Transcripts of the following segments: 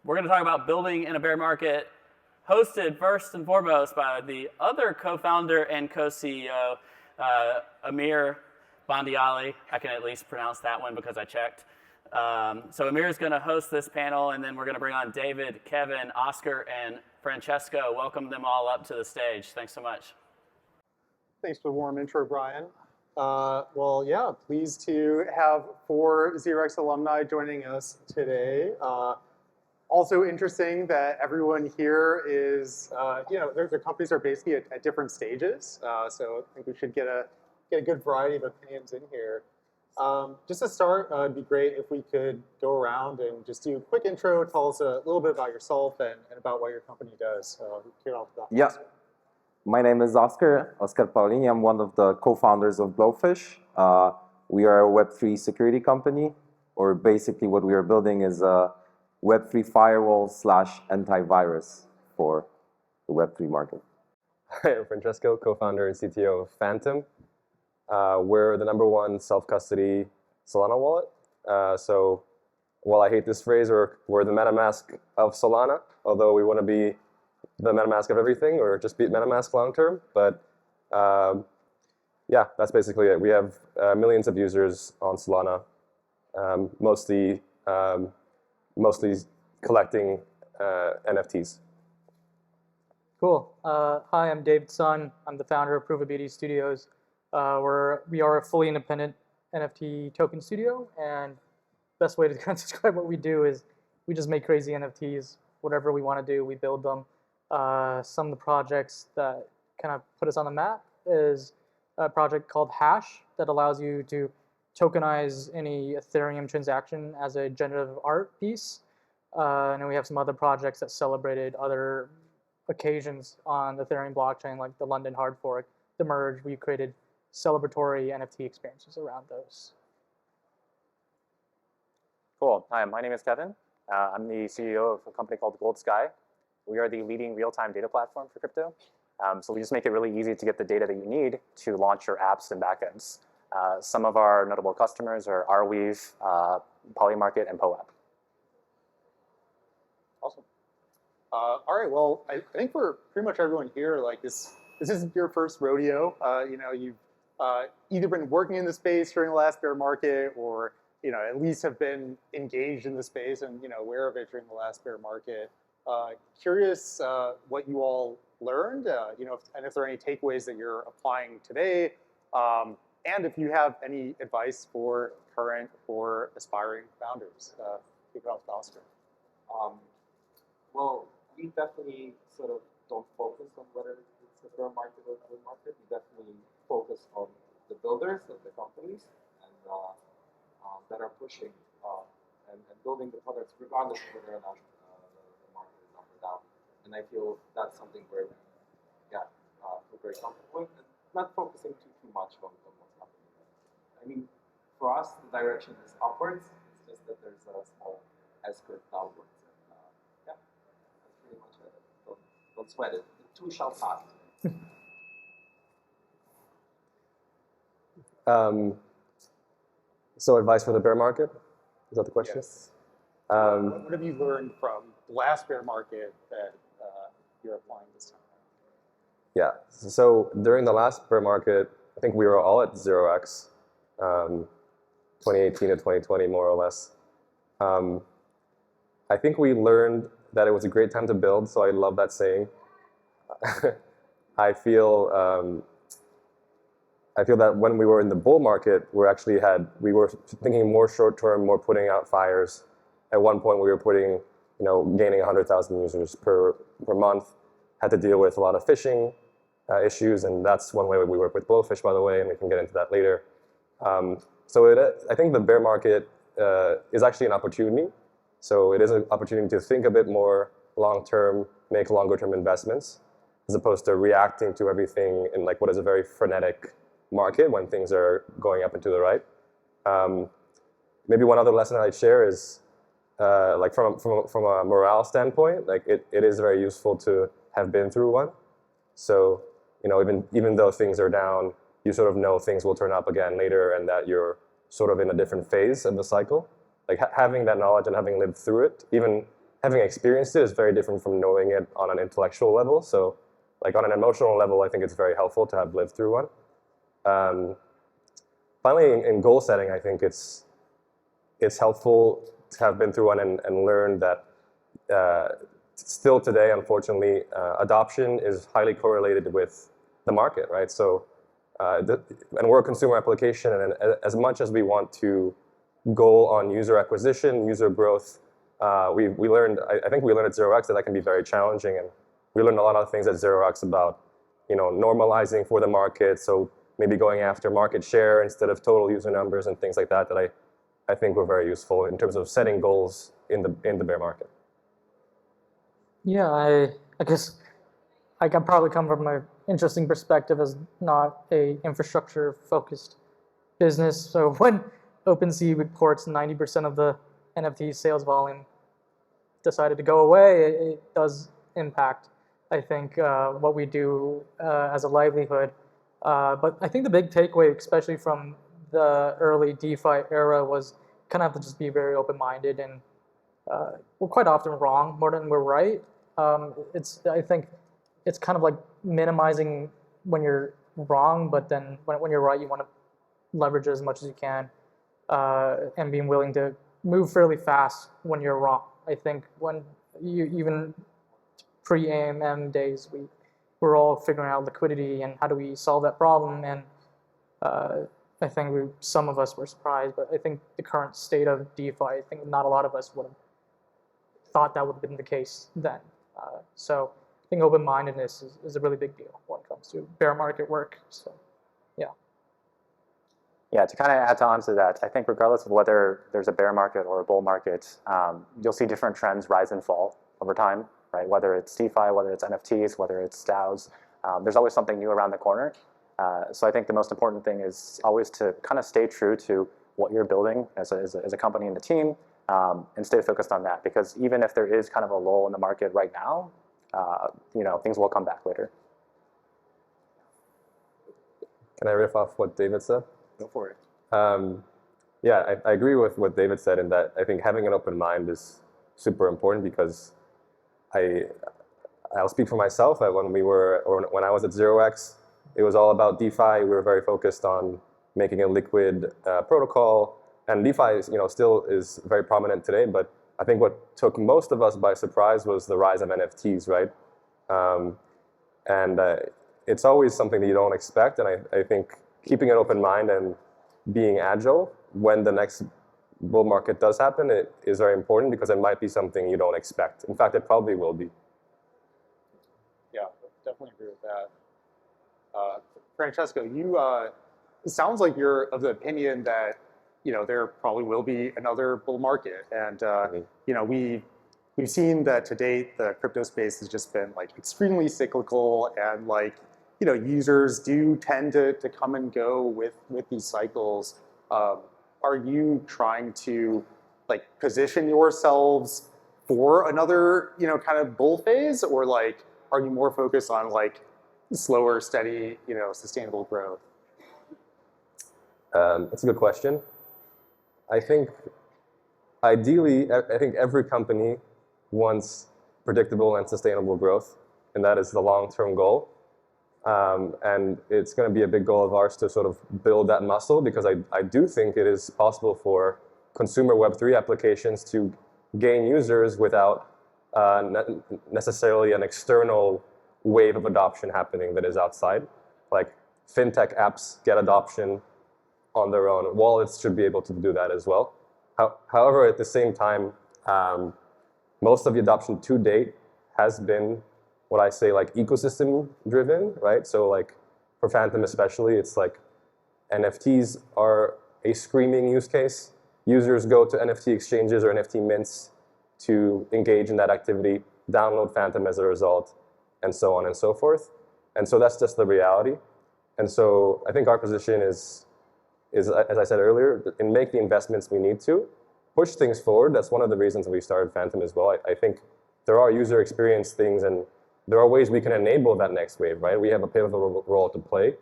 We're going to talk about building in a bear market, hosted first and foremost by the other co-founder and co-CEO, Amir Bandeali. I can at least pronounce that one because I checked. So Amir is going to host this panel, and then we're going to bring on David, Kevin, Oskar, and Francesco. Welcome them all up to the stage. Thanks so much. Thanks for the warm intro, Brian. Well, yeah, pleased to have 4 0x alumni joining us today. Also interesting that everyone here is, their companies are basically at different stages. So I think we should get a good variety of opinions in here. Just to start, it'd be great if we could go around and just do a quick intro, tell us a little bit about yourself and about what your company does. Kick off that. Yeah. My name is Oskar Paolini. I'm one of the co-founders of Blowfish. We are a Web3 security company, or basically what we are building is a Web3 firewall / antivirus for the Web3 market. Hi, I'm Francesco, co-founder and CTO of Phantom. We're the #1 self-custody Solana wallet. So while I hate this phrase, we're the MetaMask of Solana, although we want to be the MetaMask of everything, or just beat MetaMask long term. But yeah, that's basically it. We have millions of users on Solana, mostly collecting NFTs. Cool. Hi, I'm David Sun. I'm the founder of Provability Studios. We are a fully independent NFT token studio, and best way to kind of describe what we do is we just make crazy NFTs. Whatever we want to do, we build them. Some of the projects that kind of put us on the map is a project called Hash that allows you to tokenize any Ethereum transaction as a generative art piece. And then we have some other projects that celebrated other occasions on the Ethereum blockchain, like the London hard fork, the merge. We created celebratory NFT experiences around those. Cool. Hi, my name is Kevin. I'm the CEO of a company called Goldsky. We are the leading real-time data platform for crypto. So we just make it really easy to get the data that you need to launch your apps and backends. Some of our notable customers are Arweave, Polymarket, and PoApp. Awesome. All right. Well, I think for pretty much everyone here, like this isn't your first rodeo. You've either been working in the space during the last bear market, or at least have been engaged in the space and aware of it during the last bear market. Curious what you all learned, and if there are any takeaways that you're applying today, and if you have any advice for current or aspiring founders. Kick it off to Oskar. Well, we definitely sort of don't focus on whether it's a bear market or a bull market. We definitely focus on the builders of the companies and that are pushing and building the products regardless of whether or not the market is up or down. And I feel that's something where we feel very comfortable with, and not focusing too much on what's happening. I mean, for us, the direction is upwards. It's just that there's a small S-curve downwards. And that's pretty much it. Don't sweat it. The two shall pass. So advice for the bear market? Is that the question? Yes. What have you learned from the last bear market that you're applying this time? Yeah. So during the last bear market, I think we were all at 0x, 2018 to 2020, more or less. I think we learned that it was a great time to build, so I love that saying. I feel that when we were in the bull market, we were thinking more short term, more putting out fires. At one point, we were gaining 100,000 users per month. Had to deal with a lot of phishing issues, and that's one way we work with Blowfish, by the way, and we can get into that later. I think the bear market is actually an opportunity. So it is an opportunity to think a bit more long term, make longer term investments, as opposed to reacting to everything in like what is a very frenetic market when things are going up and to the right. Maybe one other lesson I'd share is like from a morale standpoint, like it is very useful to have been through one. So even though things are down, you sort of know things will turn up again later, and that you're sort of in a different phase of the cycle. Like having that knowledge and having lived through it, even having experienced it is very different from knowing it on an intellectual level. So like on an emotional level, I think it's very helpful to have lived through one. Finally, in goal setting, I think it's helpful to have been through one and learn that still today, unfortunately, adoption is highly correlated with the market, right? So, and we're a consumer application, and as much as we want to goal on user acquisition, user growth, we learned, I think we learned at 0x that can be very challenging, and we learned a lot of things at 0x about, normalizing for the market, so maybe going after market share instead of total user numbers and things like that I think were very useful in terms of setting goals in the bear market. Yeah, I guess I can probably come from an interesting perspective as not a infrastructure-focused business. So when OpenSea reports 90% of the NFT sales volume decided to go away, it does impact, I think, what we do as a livelihood. But I think the big takeaway, especially from the early DeFi era, was kind of have to just be very open-minded, and we're quite often wrong more than we're right. I think it's kind of like minimizing when you're wrong, but then when you're right, you want to leverage it as much as you can, and being willing to move fairly fast when you're wrong. I think when even pre-AMM days, we were all figuring out liquidity and how do we solve that problem, and I think some of us were surprised, but I think the current state of DeFi, I think not a lot of us would have thought that would have been the case then. So I think open-mindedness is a really big deal when it comes to bear market work. So yeah. Yeah, to kind of add on to that, I think regardless of whether there's a bear market or a bull market, you'll see different trends rise and fall over time, right? Whether it's DeFi, whether it's NFTs, whether it's DAOs, there's always something new around the corner. So I think the most important thing is always to kind of stay true to what you're building as a company and a team, and stay focused on that. Because even if there is kind of a lull in the market right now, things will come back later. Can I riff off what David said? Go for it. Yeah, I agree with what David said in that I think having an open mind is super important, because I'll speak for myself. When I was at 0x, it was all about DeFi. We were very focused on making a liquid protocol, and DeFi still is very prominent today. But I think what took most of us by surprise was the rise of NFTs, right? And it's always something that you don't expect, and I think keeping an open mind and being agile when the next bull market does happen, it is very important, because it might be something you don't expect. In fact, it probably will be. Yeah, definitely agree with that. Francesco, it sounds like you're of the opinion that there probably will be another bull market, and we've seen that to date the crypto space has just been extremely cyclical, and users do tend to come and go with these cycles. Are you trying to position yourselves for another kind of bull phase, or are you more focused on slower, steady, sustainable growth? That's a good question. I think ideally, I think every company wants predictable and sustainable growth, and that is the long-term goal. And it's going to be a big goal of ours to sort of build that muscle, because I do think it is possible for consumer Web3 applications to gain users without necessarily an external wave of adoption happening that is outside. Like fintech apps get adoption on their own. Wallets should be able to do that as well. However, at the same time, most of the adoption to date has been what I say ecosystem driven, right? So for Phantom especially, it's NFTs are a screaming use case. Users go to NFT exchanges or NFT mints to engage in that activity, download Phantom as a result, and so on and so forth. And so that's just the reality. And so I think our position is as I said earlier, in make the investments we need to push things forward. That's one of the reasons we started Phantom as well. I think there are user experience things, and there are ways we can enable that next wave, right? We have a pivotal role to play.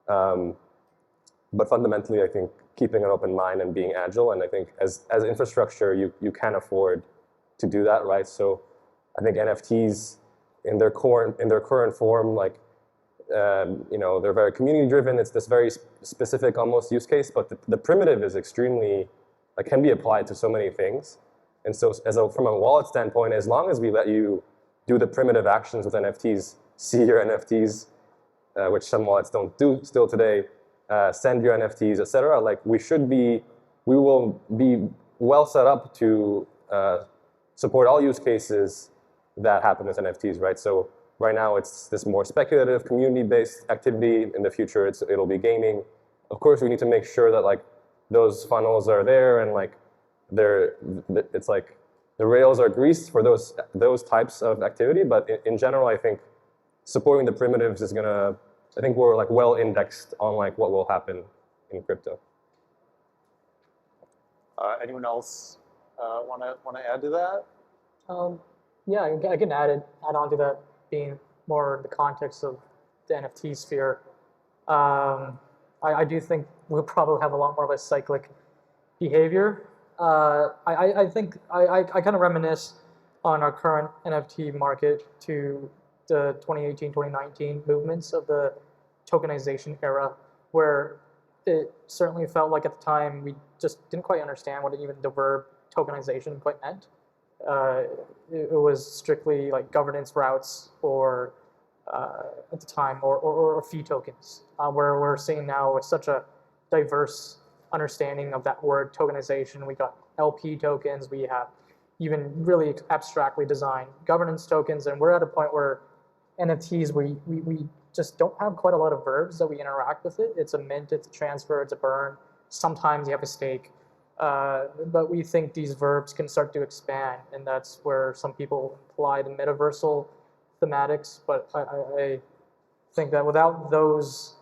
But fundamentally, I think keeping an open mind and being agile, and I think as infrastructure, you can afford to do that, right? So I think NFTs in their current form, like they're very community driven. It's this very specific almost use case, but the primitive is extremely can be applied to so many things. And so from a wallet standpoint, as long as we let you do the primitive actions with NFTs, see your NFTs, which some wallets don't do still today, send your NFTs, etc. We will be well set up to support all use cases that happen with NFTs, right? So right now it's this more speculative, community-based activity. In the future, it'll be gaming. Of course, we need to make sure that those funnels are there and it's like the rails are greased for those types of activity. But in general, I think supporting the primitives is gonna. I think we're well indexed on what will happen in crypto. Anyone else want to add to that? Yeah, I can add on to that, being more in the context of the NFT sphere. I do think we'll probably have a lot more of a cyclic behavior. I think I kind of reminisce on our current NFT market to the 2018, 2019 movements of the tokenization era, where it certainly felt like at the time we just didn't quite understand what even the verb tokenization quite meant. It was strictly governance routes or at the time, or fee tokens, where we're seeing now it's such a diverse understanding of that word tokenization. We got LP tokens, we have even really abstractly designed governance tokens, and we're at a point where NFTs, we just don't have quite a lot of verbs that we interact with it. It's a mint, it's a transfer, it's a burn. Sometimes you have a stake. But we think these verbs can start to expand, and that's where some people apply the metaversal thematics. But I think that without those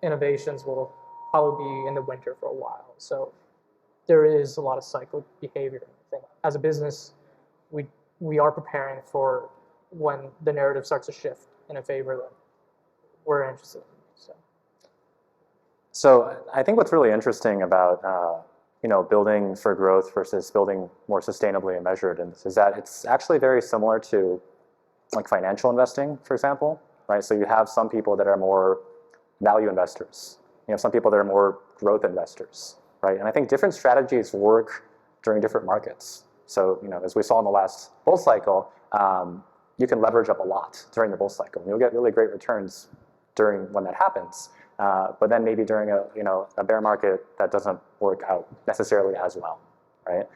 innovations, we'll probably be in the winter for a while. So there is a lot of cyclic behavior. I think as a business, we are preparing for when the narrative starts to shift in a favor that we're interested in. So I think what's really interesting about building for growth versus building more sustainably and measured, and is that it's actually very similar to financial investing, for example, right? So you have some people that are more value investors. You have some people that are more growth investors, right? And I think different strategies work during different markets. So as we saw in the last bull cycle, you can leverage up a lot during the bull cycle, and you'll get really great returns when that happens. But then maybe during a bear market, that doesn't work out necessarily as well, right?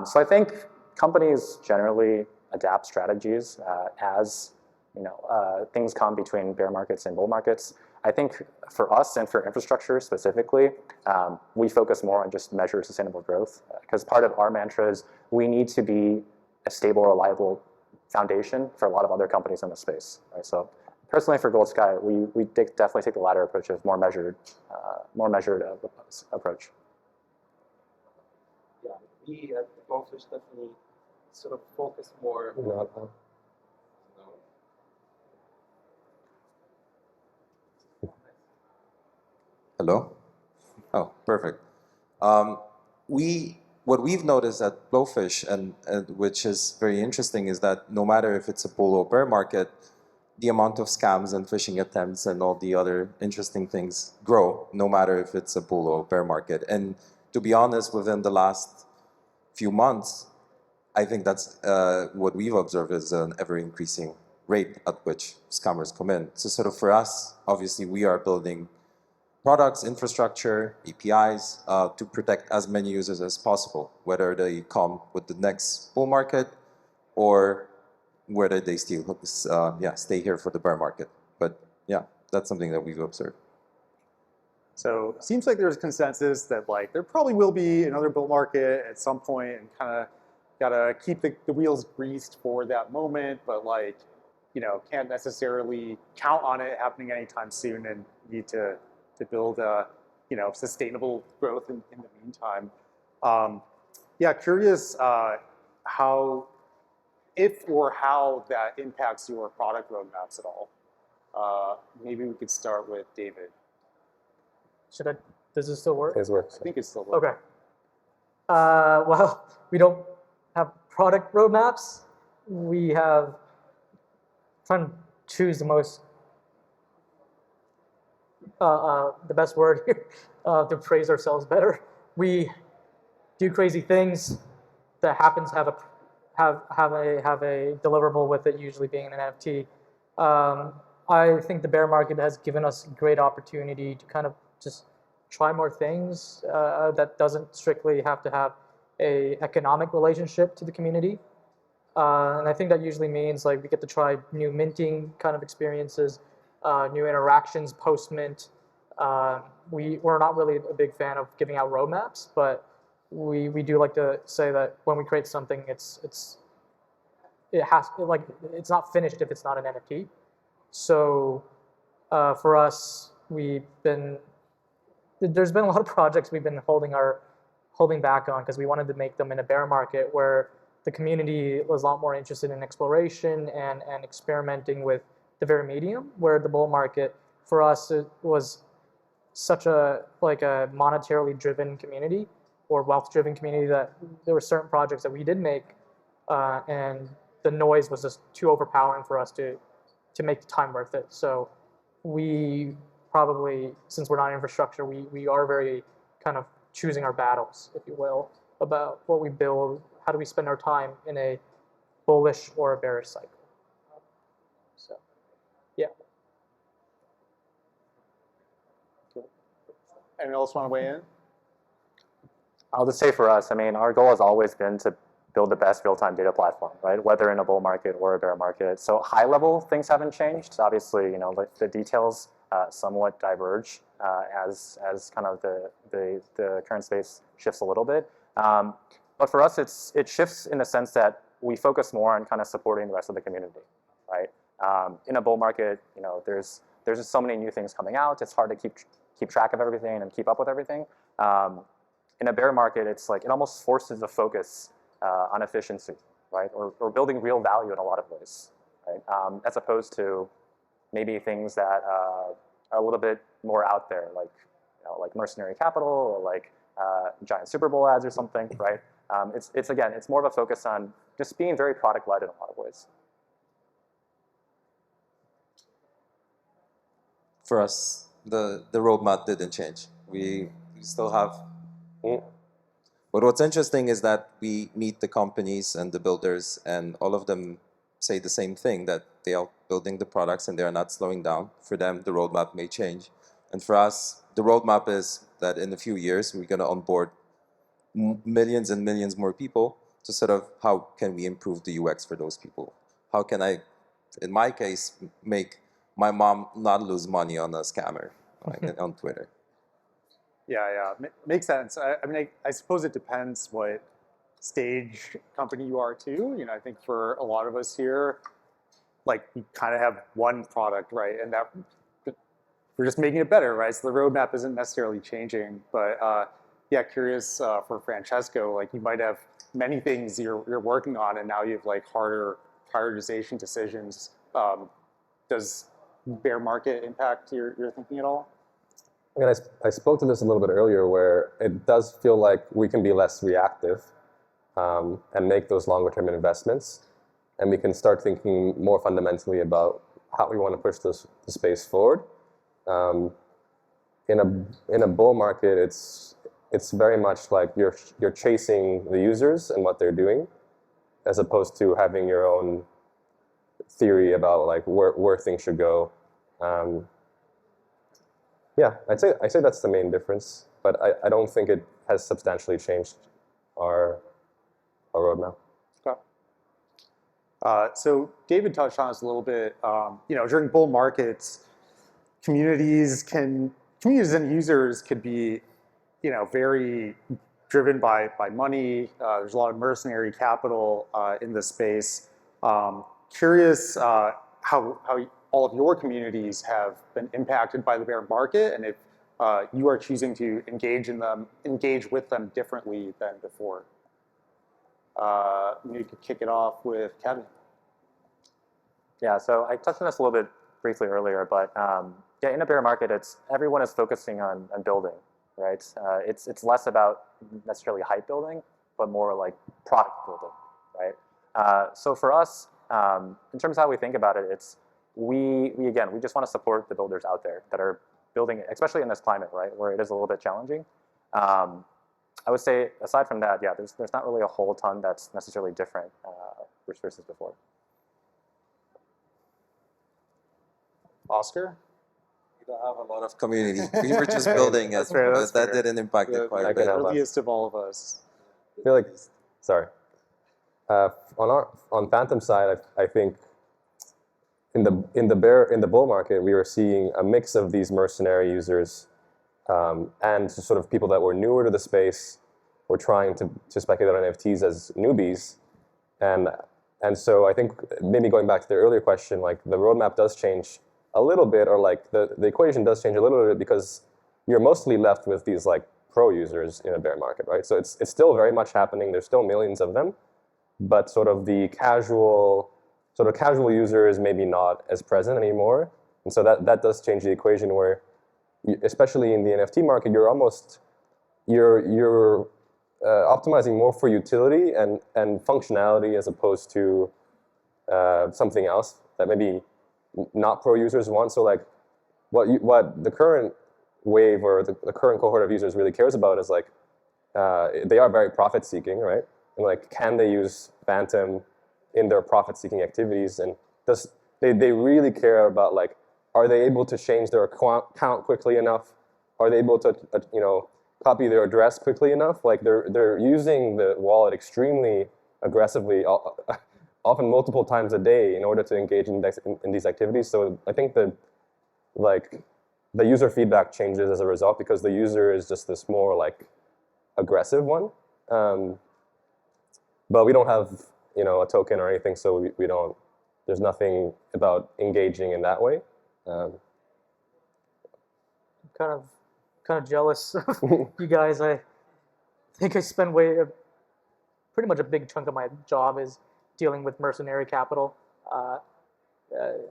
So I think companies generally adapt strategies as things come between bear markets and bull markets. I think for us and for infrastructure specifically, we focus more on just measured sustainable growth, because part of our mantra is we need to be a stable, reliable foundation for a lot of other companies in the space, right? So personally, for Goldsky, we definitely take the latter approach of more measured approach. Yeah, we at Blowfish definitely sort of focus more. Hello? Oh, perfect. What we've noticed at Blowfish, and which is very interesting, is that no matter if it's a bull or bear market, the amount of scams and phishing attempts and all the other interesting things grow, no matter if it's a bull or bear market. And to be honest, within the last few months, I think that's what we've observed is an ever-increasing rate at which scammers come in. So sort of for us, obviously, we are building products, infrastructure, APIs to protect as many users as possible, whether they come with the next bull market or whether they still stay here for the bear market. But yeah, that's something that we've observed. So it seems like there's consensus that there probably will be another bull market at some point, and kind of gotta keep the wheels greased for that moment, but can't necessarily count on it happening anytime soon, and need to build sustainable growth in the meantime. Curious how, if or how that impacts your product roadmaps at all. Maybe we could start with David. Does this still work? It works. I think it still works. Okay. Well, we don't have product roadmaps. We have trying to choose the most the best word here to praise ourselves better. We do crazy things that happens to have a deliverable with it, usually being an NFT. I think the bear market has given us a great opportunity to kind of just try more things that doesn't strictly have to have a economic relationship to the community. And I think that usually means like we get to try new minting kind of experiences, new interactions post-mint. We're not really a big fan of giving out roadmaps, but we do like to say that when we create something, it's not finished if it's not an NFT. So for us, there's been a lot of projects we've been holding back on because we wanted to make them in a bear market where the community was a lot more interested in exploration and experimenting with the very medium, where the bull market for us it was such a monetarily driven community or wealth driven community that there were certain projects that we did make and the noise was just too overpowering for us to make the time worth it. So we probably, since we're not infrastructure, we are very kind of choosing our battles, if you will, about what we build, how do we spend our time in a bullish or a bearish cycle. So, yeah. Anyone else want to weigh in? I'll just say for us, I mean, our goal has always been to build the best real-time data platform, right? Whether in a bull market or a bear market. So high-level things haven't changed. Obviously, you know, the details somewhat diverge as kind of the current space shifts a little bit. But for us, it shifts in the sense that we focus more on kind of supporting the rest of the community, right? In a bull market, you know, there's just so many new things coming out. It's hard to keep track of everything and keep up with everything. In a bear market, it's like it almost forces the focus on efficiency, right? Or building real value in a lot of ways, right? As opposed to maybe things that are a little bit more out there, like, you know, like mercenary capital or like giant Super Bowl ads or something, right? It's more of a focus on just being very product-led in a lot of ways. For us, the roadmap didn't change. We still have. But what's interesting is that we meet the companies and the builders, and all of them say the same thing, that they are building the products and they are not slowing down. For them, the roadmap may change. And for us, the roadmap is that in a few years, we're going to onboard millions and millions more people to sort of how can we improve the UX for those people? How can I, in my case, make my mom not lose money on a scammer on Twitter? Yeah, makes sense. I mean, I suppose it depends what stage company you are too. You know, I think for a lot of us here, like we kind of have one product, right? And that we're just making it better, right? So the roadmap isn't necessarily changing. But yeah, curious for Francesco, like you might have many things you're working on, and now you have like harder prioritization decisions. Does bear market impact your thinking at all? I mean, I spoke to this a little bit earlier, where it does feel like we can be less reactive and make those longer-term investments, and we can start thinking more fundamentally about how we want to push the space forward. In a bull market, it's very much like you're chasing the users and what they're doing, as opposed to having your own theory about like where things should go. Yeah, I'd say that's the main difference, but I don't think it has substantially changed our roadmap. Okay. So David touched on this a little bit. You know, during bull markets, communities and users could be, you know, very driven by money. There's a lot of mercenary capital in this space. Curious how all of your communities have been impacted by the bear market, and if you are choosing to engage with them differently than before. You could kick it off with Kevin. Yeah, so I touched on this a little bit briefly earlier, but yeah, in a bear market, everyone is focusing on building, right? It's less about necessarily hype building, but more like product building, So for us, in terms of how we think about it, it's we just want to support the builders out there that are building, especially in this climate, right, where it is a little bit challenging. I would say, aside from that, yeah, there's not really a whole ton that's necessarily different versus before. Oskar? We don't have a lot of community. We were just building it, That's fair, that's but that fair. didn't impact it quite a I bit. can help. Earliest of all of us. I feel like, sorry. On Phantom side, I think in the bull market, we were seeing a mix of these mercenary users and sort of people that were newer to the space, were trying to speculate on NFTs as newbies, and so I think maybe going back to the earlier question, like the roadmap does change a little bit, or like the equation does change a little bit, because you're mostly left with these like pro users in a bear market, right? So it's still very much happening. There's still millions of them, but sort of the casual user is maybe not as present anymore, and so that does change the equation. Where, especially in the NFT market, you're optimizing more for utility and functionality as opposed to something else that maybe not pro users want. So like what the current wave or the current cohort of users really cares about is like they are very profit seeking, right? And like, can they use Phantom in their profit seeking activities? And they really care about like, are they able to change their account quickly enough? Are they able to copy their address quickly enough? Like they're using the wallet extremely aggressively, often multiple times a day, in order to engage in these activities. So I think that like the user feedback changes as a result, because the user is just this more like aggressive one. But we don't have a token or anything, so we don't. There's nothing about engaging in that way. Kind of jealous of you guys. I think I spend pretty much a big chunk of my job is dealing with mercenary capital.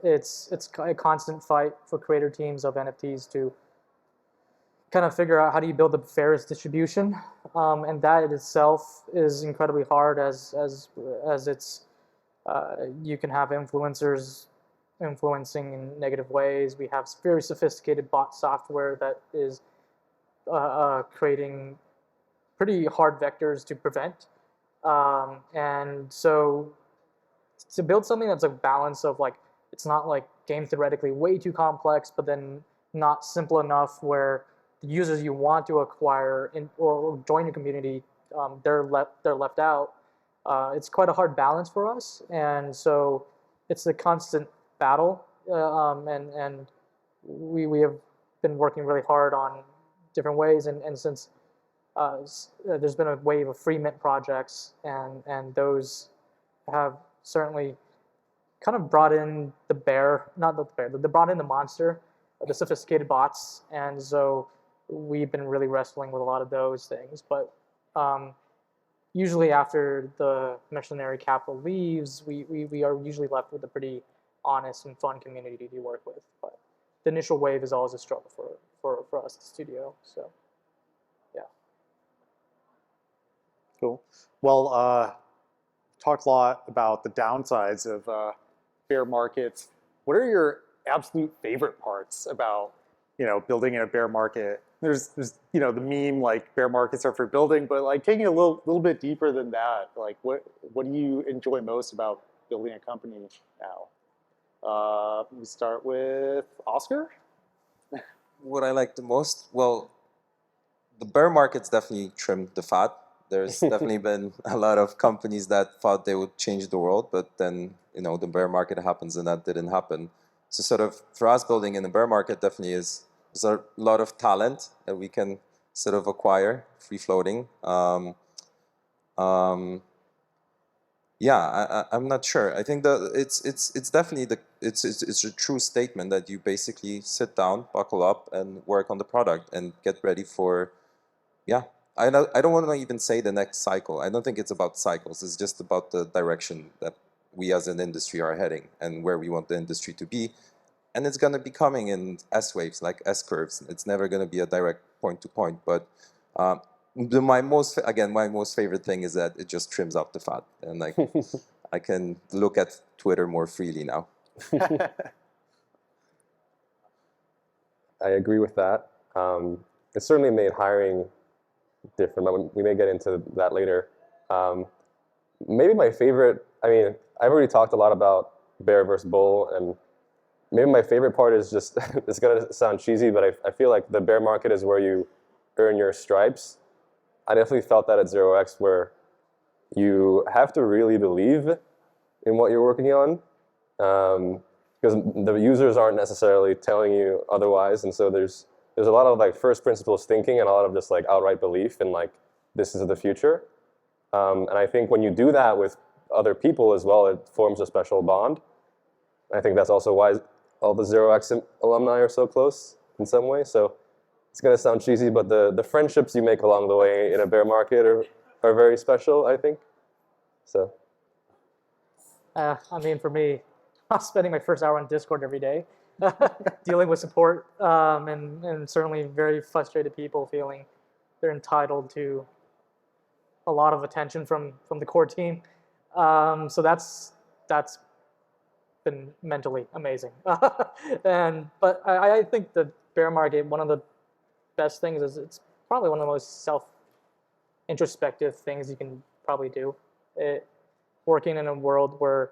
It's a constant fight for creator teams of NFTs to kind of figure out how do you build the fairest distribution, and that in itself is incredibly hard, as it's you can have influencers influencing in negative ways. We have very sophisticated bot software that is creating pretty hard vectors to prevent, and so to build something that's a balance of like, it's not like game theoretically way too complex, but then not simple enough where the users you want to acquire or join your community, they're left out. It's quite a hard balance for us, and so it's a constant battle. And we have been working really hard on different ways, and since there's been a wave of free mint projects, and those have certainly kind of brought in they brought in the monster, the sophisticated bots, and so we've been really wrestling with a lot of those things. But usually after the mercenary capital leaves, we are usually left with a pretty honest and fun community to work with. But the initial wave is always a struggle for us at the studio. So yeah. Cool. Well, talked a lot about the downsides of bear markets. What are your absolute favorite parts about building in a bear market? There's the meme like bear markets are for building, but like taking a little bit deeper than that, like what do you enjoy most about building a company now? We start with Oskar. What I like the most, well, the bear market's definitely trimmed the fat. There's definitely been a lot of companies that thought they would change the world, but then the bear market happens and that didn't happen. So sort of for us, building in the bear market definitely is there's a lot of talent that we can sort of acquire, free floating. Yeah, I'm not sure. I think that it's definitely it's a true statement that you basically sit down, buckle up, and work on the product and get ready for, yeah. I don't want to even say the next cycle. I don't think it's about cycles. It's just about the direction that we as an industry are heading and where we want the industry to be. And it's going to be coming in S-waves, like S-curves. It's never going to be a direct point-to-point. But my most favorite thing is that it just trims out the fat. And like, I can look at Twitter more freely now. I agree with that. It certainly made hiring different, but we may get into that later. Maybe my favorite, I mean, I've already talked a lot about bear versus bull, and maybe my favorite part is just, it's going to sound cheesy, but I feel like the bear market is where you earn your stripes. I definitely felt that at 0x, where you have to really believe in what you're working on, because the users aren't necessarily telling you otherwise, and so there's a lot of like first principles thinking and a lot of just like outright belief in like this is the future. And I think when you do that with other people as well, it forms a special bond. I think that's also why all the 0x alumni are so close in some way. So it's going to sound cheesy, but the friendships you make along the way in a bear market are very special, I think. So. I mean, for me, I was spending my first hour on Discord every day, dealing with support, and certainly very frustrated people feeling they're entitled to a lot of attention from the core team. So that's been mentally amazing. But I think the bear market, one of the best things is it's probably one of the most self-introspective things you can probably do. Working in a world where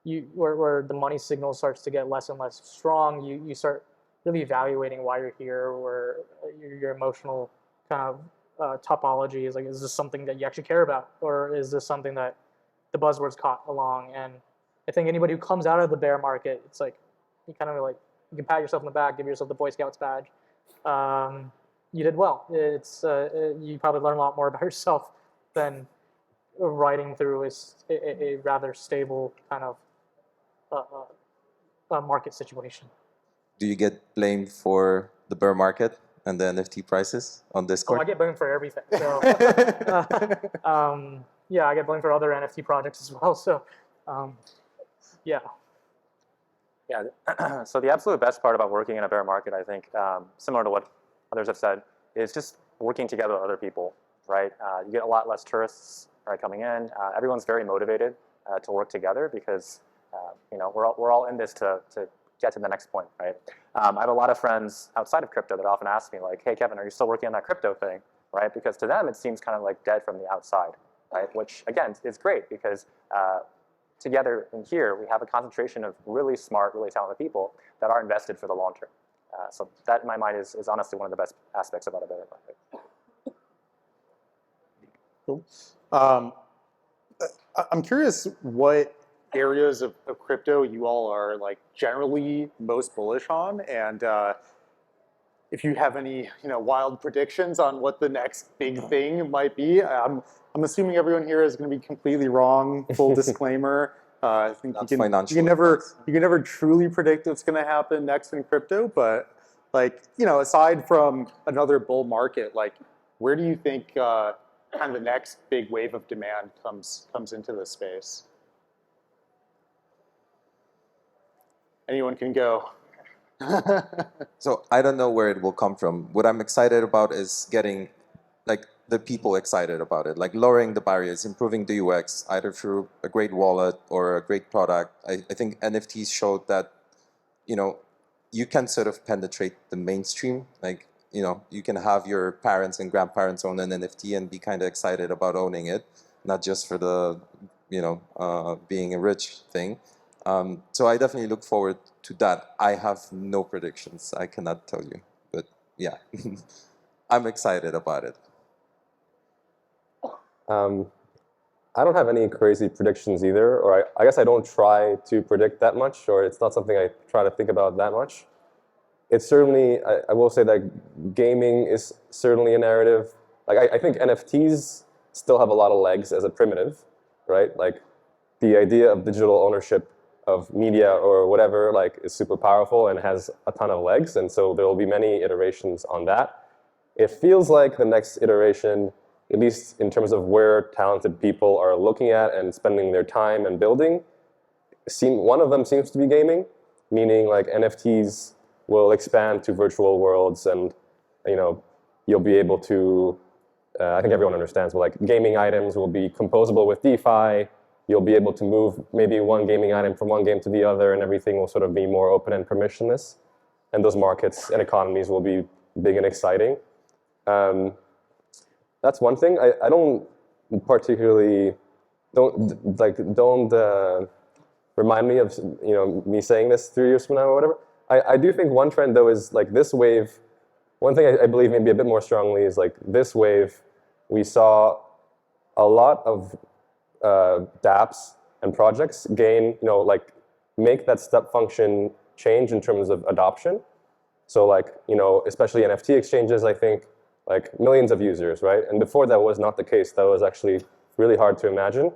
the money signal starts to get less and less strong, you start really evaluating why you're here, where your emotional kind of topology is like, is this something that you actually care about, or is this something that the buzzwords caught along? And I think anybody who comes out of the bear market, it's like you kind of like, you can pat yourself on the back, give yourself the Boy Scouts badge. You did well. You probably learn a lot more about yourself than riding through a rather stable kind of market situation. Do you get blamed for the bear market and the NFT prices on Discord? Oh, I get blamed for everything. So, yeah, I get blamed for other NFT projects as well. So, yeah. Yeah, so the absolute best part about working in a bear market, I think, similar to what others have said, is just working together with other people, right? You get a lot less tourists, right, coming in. Everyone's very motivated to work together because, you know, we're all in this to get to the next point, right? I have a lot of friends outside of crypto that often ask me, like, hey, Kevin, are you still working on that crypto thing, right? Because to them, it seems kind of like dead from the outside, right? Which, again, is great because together in here, we have a concentration of really smart, really talented people that are invested for the long term. So that, in my mind, is honestly one of the best aspects about a bear market. Cool. I'm curious what areas of crypto you all are like generally most bullish on, and if you have any wild predictions on what the next big thing might be. I'm assuming everyone here is going to be completely wrong. Full disclaimer. I think you can never truly predict what's going to happen next in crypto, but like aside from another bull market, like where do you think kind of the next big wave of demand comes into this space? Anyone can go. So I don't know where it will come from. What I'm excited about is getting like the people excited about it, like lowering the barriers, improving the UX, either through a great wallet or a great product. I think NFTs showed that, you can sort of penetrate the mainstream. Like, you can have your parents and grandparents own an NFT and be kind of excited about owning it, not just for the, being a rich thing. So I definitely look forward to that. I have no predictions. I cannot tell you, but yeah, I'm excited about it. I don't have any crazy predictions either, or I guess I don't try to predict that much, or it's not something I try to think about that much. It's certainly, I will say that gaming is certainly a narrative. Like I think NFTs still have a lot of legs as a primitive, right? Like the idea of digital ownership of media or whatever, like, is super powerful and has a ton of legs, and so there will be many iterations on that. It feels like the next iteration, at least in terms of where talented people are looking at and spending their time and building, one of them seems to be gaming, meaning like NFTs will expand to virtual worlds, and you'll be able to, I think everyone understands, but like gaming items will be composable with DeFi, you'll be able to move maybe one gaming item from one game to the other, and everything will sort of be more open and permissionless. And those markets and economies will be big and exciting. That's one thing. I don't particularly, don't remind me of me saying this 3 years from now or whatever. I do think one trend though is like this wave. One thing I believe maybe a bit more strongly is like this wave, we saw a lot of dApps and projects gain, like make that step function change in terms of adoption. So like, especially NFT exchanges, I think like millions of users, right? And before that was not the case. That was actually really hard to imagine.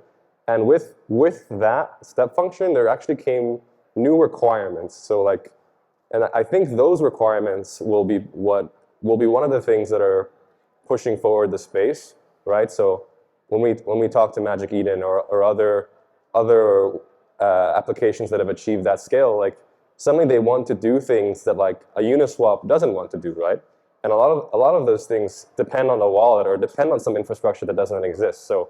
And with that step function, there actually came new requirements. So like, and I think those requirements will be one of the things that are pushing forward the space, right? So when we talk to Magic Eden or other applications that have achieved that scale, like suddenly they want to do things that like a Uniswap doesn't want to do, right? And a lot of those things depend on a wallet or depend on some infrastructure that doesn't exist. So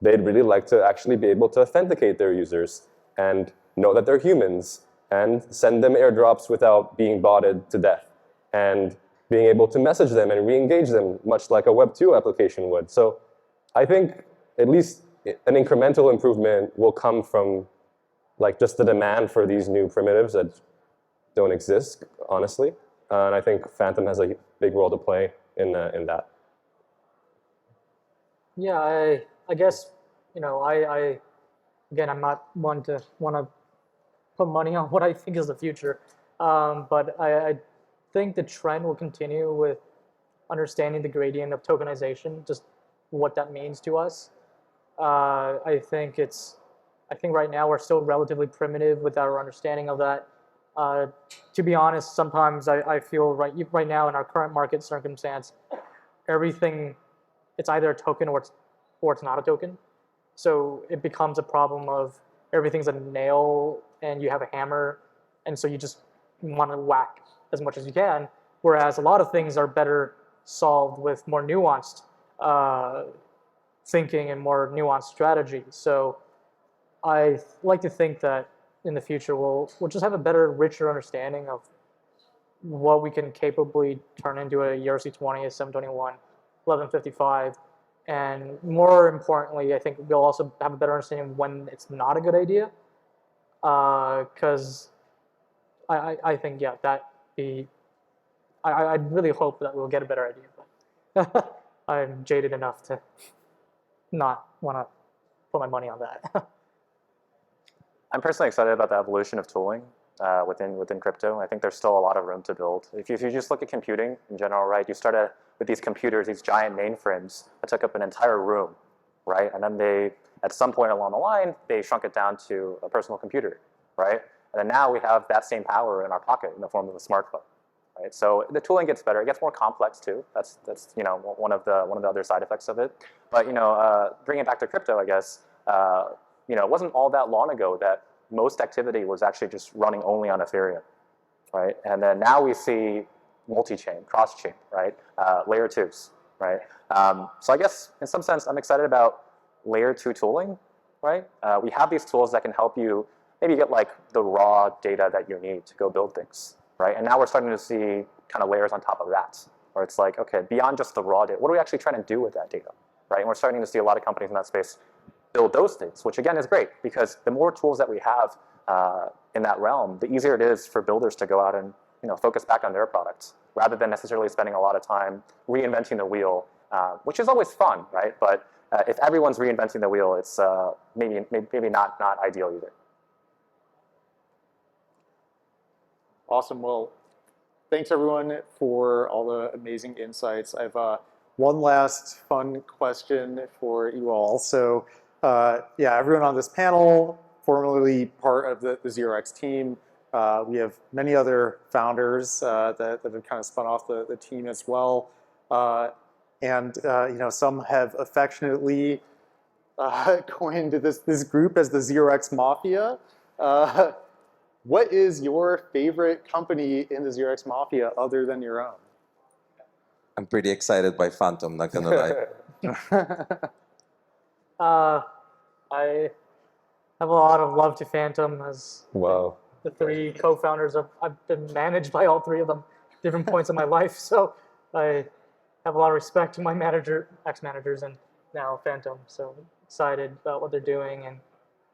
they'd really like to actually be able to authenticate their users and know that they're humans and send them airdrops without being botted to death and being able to message them and re-engage them much like a Web 2 application would. So I think at least an incremental improvement will come from like just the demand for these new primitives that don't exist, honestly. And I think Phantom has a big role to play in that. Yeah, I guess, again, I'm not one to want to put money on what I think is the future, but I think the trend will continue with understanding the gradient of tokenization, just what that means to us. I think right now we're still relatively primitive with our understanding of that. To be honest, sometimes I feel right now in our current market circumstance, everything, it's either a token or it's not a token. So it becomes a problem of everything's a nail and you have a hammer, and so you just want to whack as much as you can, whereas a lot of things are better solved with more nuanced thinking and more nuanced strategy. So I like to think that in the future we'll just have a better, richer understanding of what we can capably turn into a ERC20, a 721, 1155, and more importantly, I think we'll also have a better understanding of when it's not a good idea, because I think, yeah, I really hope that we'll get a better idea, but I'm jaded enough to not want to put my money on that. I'm personally excited about the evolution of tooling within crypto. I think there's still a lot of room to build. If you just look at computing in general, right, you started with these computers, these giant mainframes that took up an entire room, right? And then at some point along the line, they shrunk it down to a personal computer, right? And then now we have that same power in our pocket in the form of a smartphone, right? So the tooling gets better. It gets more complex too. That's one of the other side effects of it. But bringing it back to crypto, I guess. It wasn't all that long ago that most activity was actually just running only on Ethereum, right? And then now we see multi-chain, cross-chain, right? Layer 2s, right? So I guess in some sense, I'm excited about layer 2 tooling, right? We have these tools that can help you maybe get like the raw data that you need to go build things, right? And now we're starting to see kind of layers on top of that, where it's like, okay, beyond just the raw data, what are we actually trying to do with that data, right? And we're starting to see a lot of companies in that space build those things, which again is great, because the more tools that we have in that realm, the easier it is for builders to go out and focus back on their products, rather than necessarily spending a lot of time reinventing the wheel, which is always fun, right? But if everyone's reinventing the wheel, it's maybe not ideal either. Awesome. Well, thanks everyone for all the amazing insights. I have one last fun question for you all. So everyone on this panel, formerly part of the 0x team. We have many other founders that have kind of spun off the team as well. And some have affectionately coined this group as the 0x Mafia. What is your favorite company in the 0x Mafia other than your own? I'm pretty excited by Phantom, not gonna lie. have a lot of love to Phantom as Wow. the three co-founders. I've been managed by all three of them at different points in my life, so I have a lot of respect to my ex-managers, and now Phantom. So excited about what they're doing and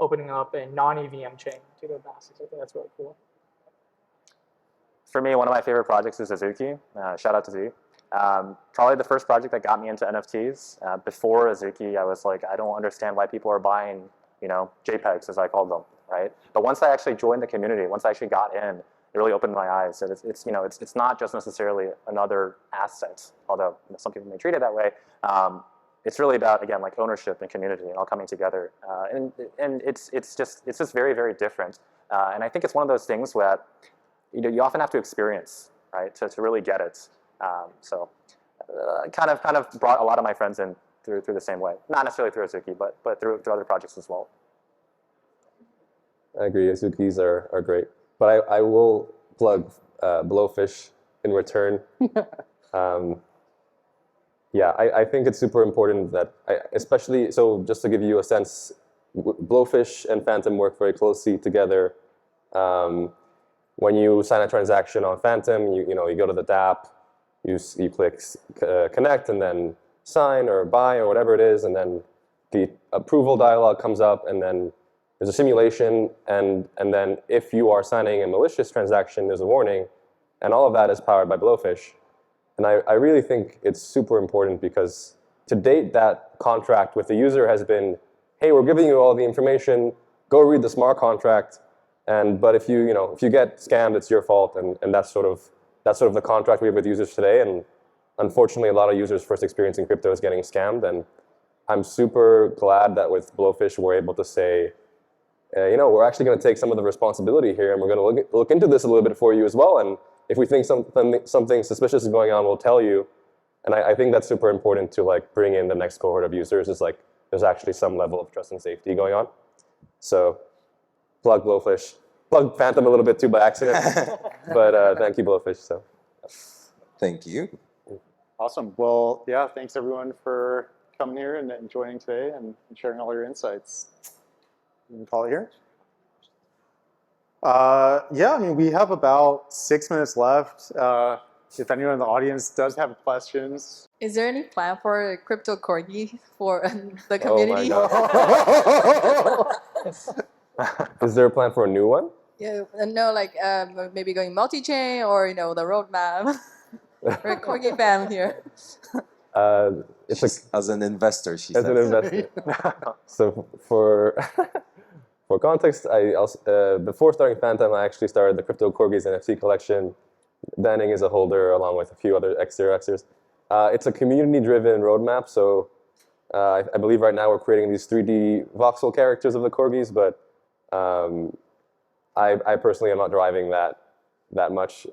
opening up a non-EVM chain to their masses. I think that's really cool. For me, one of my favorite projects is Azuki. Shout out to Z. Probably the first project that got me into NFTs. Before Azuki, I was like, I don't understand why people are buying, JPEGs, as I called them, right? But once I actually joined the community, once I actually got in, it really opened my eyes. So it's not just necessarily another asset, although some people may treat it that way. It's really about, again, like ownership and community and all coming together. And it's just very, very different. And I think it's one of those things where you often have to experience, right, to really get it. So kind of brought a lot of my friends in through the same way. Not necessarily through Azuki, but through other projects as well. I agree. Azukis are great. But I will plug Blowfish in return. Yeah, I think it's super important that, especially, so just to give you a sense, Blowfish and Phantom work very closely together. When you sign a transaction on Phantom, you go to the dApp, you click connect and then sign or buy or whatever it is, and then the approval dialog comes up, and then there's a simulation, and then if you are signing a malicious transaction, there's a warning, and all of that is powered by Blowfish. And I really think it's super important because to date, that contract with the user has been, hey, we're giving you all the information, go read the smart contract, but if you get scammed, it's your fault, and that's sort of the contract we have with users today. And unfortunately, a lot of users' first experience in crypto is getting scammed. And I'm super glad that with Blowfish, we're able to say, we're actually going to take some of the responsibility here, and we're going to look into this a little bit for you as well. And if we think something suspicious is going on, we'll tell you. And I think that's super important to bring in the next cohort of users. Is there's actually some level of trust and safety going on. So plug Blowfish, plug Phantom a little bit too by accident, but thank you, Blowfish. So Thank you. Awesome. Well, yeah, thanks everyone for coming here and joining today and sharing all your insights. We can call it here. Yeah, I mean, we have about 6 minutes left. If anyone in the audience does have questions. Is there any plan for a crypto corgi for the community? Oh Is there a plan for a new one? Yeah, no, maybe going multi-chain or the roadmap. We're a corgi fam here. As an investor, she as said. an investor. So for context, I also, before starting Phantom, I actually started the Crypto Corgis NFT collection. Danning is a holder along with a few other Xers. It's a community-driven roadmap, so I believe right now we're creating these 3D voxel characters of the Corgis, but I personally am not driving that much.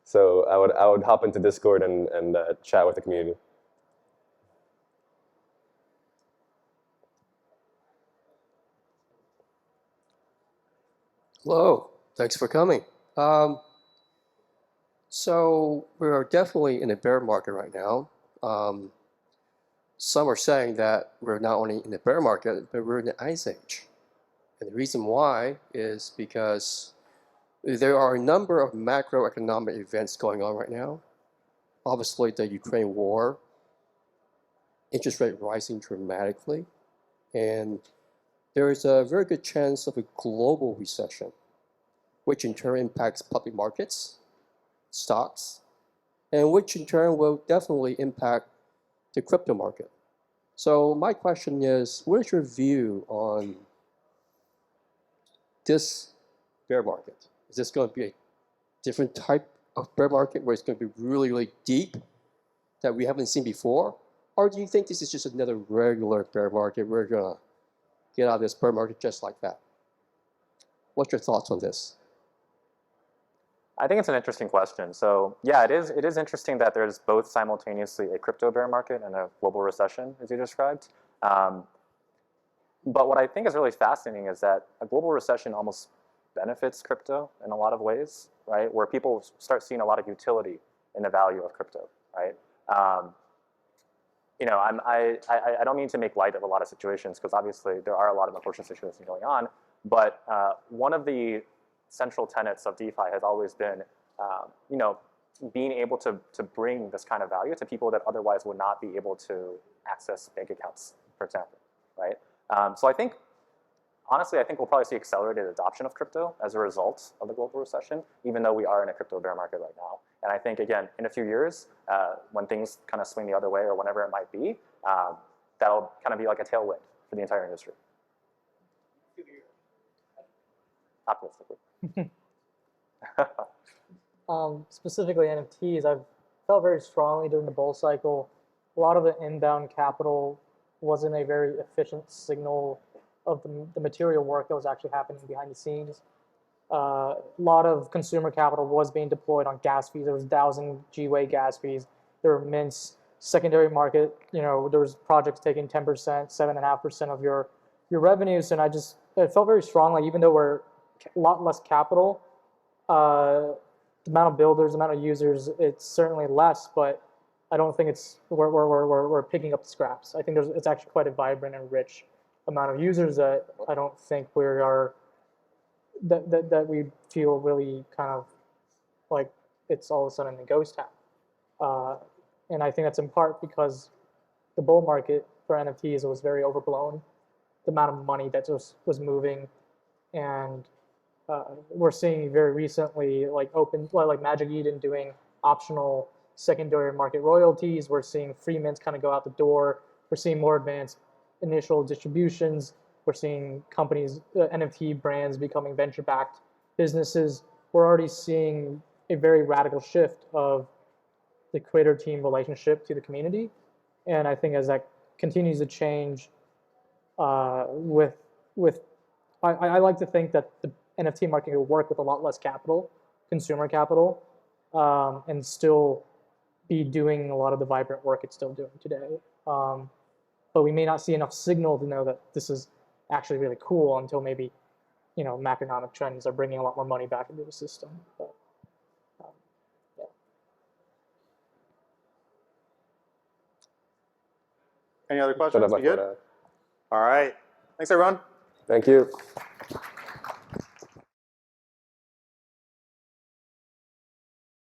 So I would hop into Discord and chat with the community. Hello, thanks for coming. So we are definitely in a bear market right now. Some are saying that we're not only in a bear market, but we're in the ice age. And the reason why is because there are a number of macroeconomic events going on right now. Obviously, the Ukraine war, interest rate rising dramatically, and there is a very good chance of a global recession, which in turn impacts public markets, stocks, and which in turn will definitely impact the crypto market. So my question is, what is your view on this bear market? Is this going to be a different type of bear market where it's going to be really, really deep that we haven't seen before? Or do you think this is just another regular bear market? We're going to get out of this bear market just like that. What's your thoughts on this? I think it's an interesting question. So yeah, it is interesting that there's both simultaneously a crypto bear market and a global recession, as you described. But what I think is really fascinating is that a global recession almost benefits crypto in a lot of ways, right? Where people start seeing a lot of utility in the value of crypto, right? I don't mean to make light of a lot of situations because obviously there are a lot of unfortunate situations going on, but one of the central tenets of DeFi has always been, being able to bring this kind of value to people that otherwise would not be able to access bank accounts, for example, right? So honestly, I think we'll probably see accelerated adoption of crypto as a result of the global recession, even though we are in a crypto bear market right now. And I think, again, in a few years, when things kind of swing the other way or whenever it might be, that'll kind of be like a tailwind for the entire industry. Optimistically. Specifically NFTs, I've felt very strongly during the bull cycle. A lot of the inbound capital wasn't a very efficient signal of the material work that was actually happening behind the scenes. A lot of consumer capital was being deployed on gas fees. There was 1,000 G-Way gas fees. There were mints, secondary market. There was projects taking 10%, 7.5% of your revenues, and it felt very strongly, even though we're a lot less capital. The amount of builders, the amount of users, it's certainly less, but I don't think we're picking up the scraps. I think it's actually quite a vibrant and rich amount of users that I don't think that we feel really kind of like it's all of a sudden a ghost town. And I think that's in part because the bull market for NFTs was very overblown. The amount of money that was moving, and we're seeing very recently like Magic Eden doing optional secondary market royalties. We're seeing free mints kind of go out the door. We're seeing more advanced initial distributions. We're seeing companies, NFT brands becoming venture-backed businesses. We're already seeing a very radical shift of the creator team relationship to the community. And I think as that continues to change, I like to think that the NFT market will work with a lot less capital, consumer capital, and still be doing a lot of the vibrant work it's still doing today. But we may not see enough signal to know that this is actually really cool until maybe, macroeconomic trends are bringing a lot more money back into the system. But, yeah. Any other questions? We good? All right. Thanks, everyone. Thank you.